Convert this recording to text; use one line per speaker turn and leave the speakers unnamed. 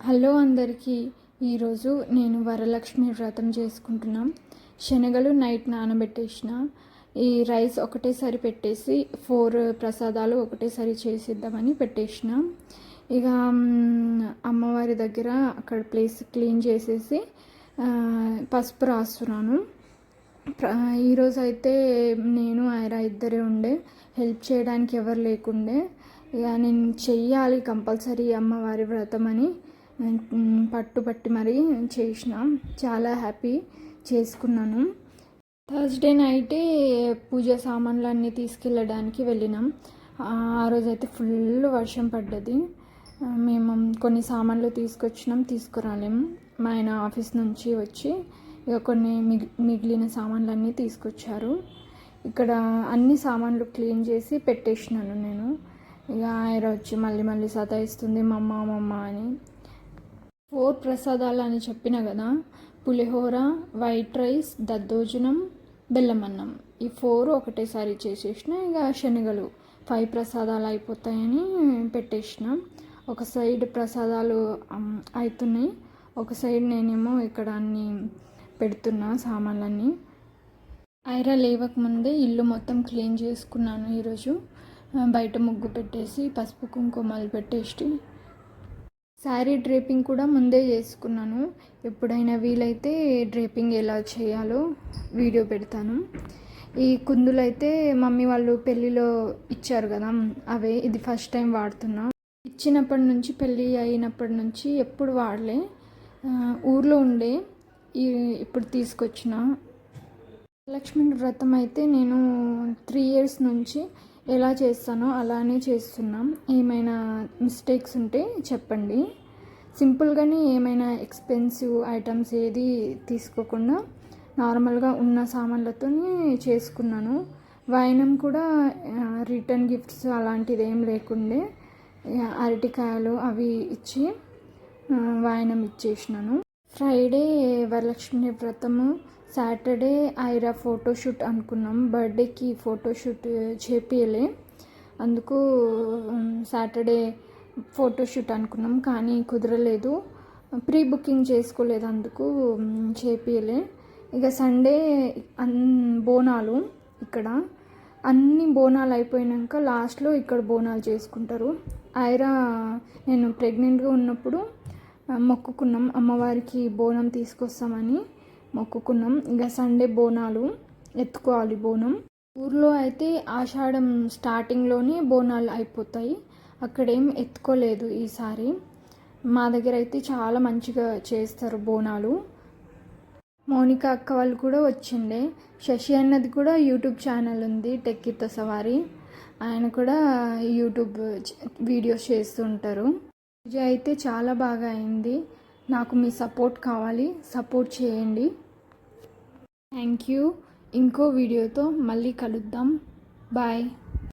Hello అందరికీ. ఈరోజు నేను వరలక్ష్మి వ్రతం చేసుకుంటున్నాం. శనగలు నైట్ నానబెట్టేసిన, ఈ రైస్ ఒకటేసారి పెట్టేసి 4 ప్రసాదాలు ఒకటేసారి చేసిద్దామని పెట్టేసిన. ఇక అమ్మవారి దగ్గర అక్కడ ప్లేస్ క్లీన్ చేసేసి పసుపు రాస్తున్నాను. ఈరోజు అయితే నేను ఐరా ఇద్దరే ఉండే, హెల్ప్ చేయడానికి ఎవరు లేకుండే. ఇక నేను చెయ్యాలి కంపల్సరీ అమ్మవారి వ్రతం అని పట్టుబట్టి మరీ చేసిన. చాలా హ్యాపీ చేసుకున్నాను. థర్స్డే నైటే పూజ సామాన్లు అన్నీ తీసుకెళ్ళడానికి వెళ్ళినాం. ఆ రోజైతే ఫుల్ వర్షం పడ్డది. మేము కొన్ని సామాన్లు తీసుకొచ్చినాం, తీసుకురాలేము. మా ఆయన ఆఫీస్ నుంచి వచ్చి ఇక కొన్ని మిగిలిన సామాన్లన్నీ తీసుకొచ్చారు. ఇక్కడ అన్ని సామాన్లు క్లీన్ చేసి పెట్టేసినాను నేను. ఇక ఆయన వచ్చి మళ్ళీ సతాయిస్తుంది మమ్మ అని. 4 ప్రసాదాలు అని చెప్పిన కదా, పులిహోర, వైట్ రైస్, దద్దోజనం, బెల్లమన్నం, ఈ 4 ఒకటేసారి చేసేసిన. ఇక శనగలు 5 ప్రసాదాలు అయిపోతాయని పెట్టేసిన. ఒక సైడ్ ప్రసాదాలు అవుతున్నాయి, ఒక సైడ్ నేనేమో ఇక్కడ అన్నీ పెడుతున్నా సామాన్లన్నీ. ఐరా లేవకముందే ఇల్లు మొత్తం క్లీన్ చేసుకున్నాను. ఈరోజు బయట ముగ్గు పెట్టేసి పసుపు కుంకుమలు పెట్టేసి శారీ డ్రేపింగ్ కూడా ముందే చేసుకున్నాను. ఎప్పుడైనా వీలైతే డ్రేపింగ్ ఎలా చేయాలో వీడియో పెడతాను. ఈ కుందులు అయితే మమ్మీ వాళ్ళు పెళ్ళిలో ఇచ్చారు కదా, అవే. ఇది ఫస్ట్ టైం వాడుతున్నా. ఇచ్చినప్పటి నుంచి, పెళ్ళి అయినప్పటి నుంచి ఎప్పుడు వాడలే. ఊర్లో ఉండే ఇప్పుడు తీసుకొచ్చిన. లక్ష్మీ వ్రతం అయితే నేను 3 years నుంచి ఎలా చేస్తానో అలానే చేస్తున్నాం. ఏమైనా మిస్టేక్స్ ఉంటే చెప్పండి. సింపుల్గానే, ఏమైనా ఎక్స్పెన్సివ్ ఐటమ్స్ ఏది తీసుకోకుండా నార్మల్గా ఉన్న సామాన్లతో చేసుకున్నాను. వాయనం కూడా రిటర్న్ గిఫ్ట్స్ అలాంటిది ఏం లేకుండే, అరటికాయలు అవి ఇచ్చి వాయనం ఇచ్చేసినాను. ఫ్రైడే వరలక్ష్మి వ్రతము, సాటర్డే ఐరా ఫోటోషూట్ అనుకున్నాం. బర్త్డేకి ఫోటోషూట్ చేపియలే, అందుకు సాటర్డే ఫోటోషూట్ అనుకున్నాం, కానీ కుదరలేదు. ప్రీ బుకింగ్ చేసుకోలేదు, అందుకు చేపియలే. ఇక సండే బోనాలు. ఇక్కడ అన్ని బోనాలు అయిపోయాక లాస్ట్లో ఇక్కడ బోనాలు చేసుకుంటారు. ఐరా నేను ప్రెగ్నెంట్గా ఉన్నప్పుడు మొక్కుకున్నాం, అమ్మవారికి బోనం తీసుకొస్తామని మొక్కుకున్నాం. ఇక సండే బోనాలు ఎత్తుకోవాలి. బోనం ఊర్లో అయితే ఆషాఢం స్టార్టింగ్లోనే బోనాలు అయిపోతాయి, అక్కడేం ఎత్తుకోలేదు ఈసారి. మా దగ్గర అయితే చాలా మంచిగా చేస్తారు బోనాలు. మౌనిక అక్క వాళ్ళు కూడా వచ్చిండే. శశి అన్నది కూడా యూట్యూబ్ ఛానల్ ఉంది, టెక్కితో సవారి. ఆయన కూడా యూట్యూబ్ వీడియోస్ చేస్తూ ఉంటారు. పూజ అయితే చాలా బాగా అయింది. నాకు మీ సపోర్ట్ కావాలి, సపోర్ట్ చేయండి. Thank you. ఇంకో వీడియోతో మళ్ళీ కలుద్దాం. బాయ్.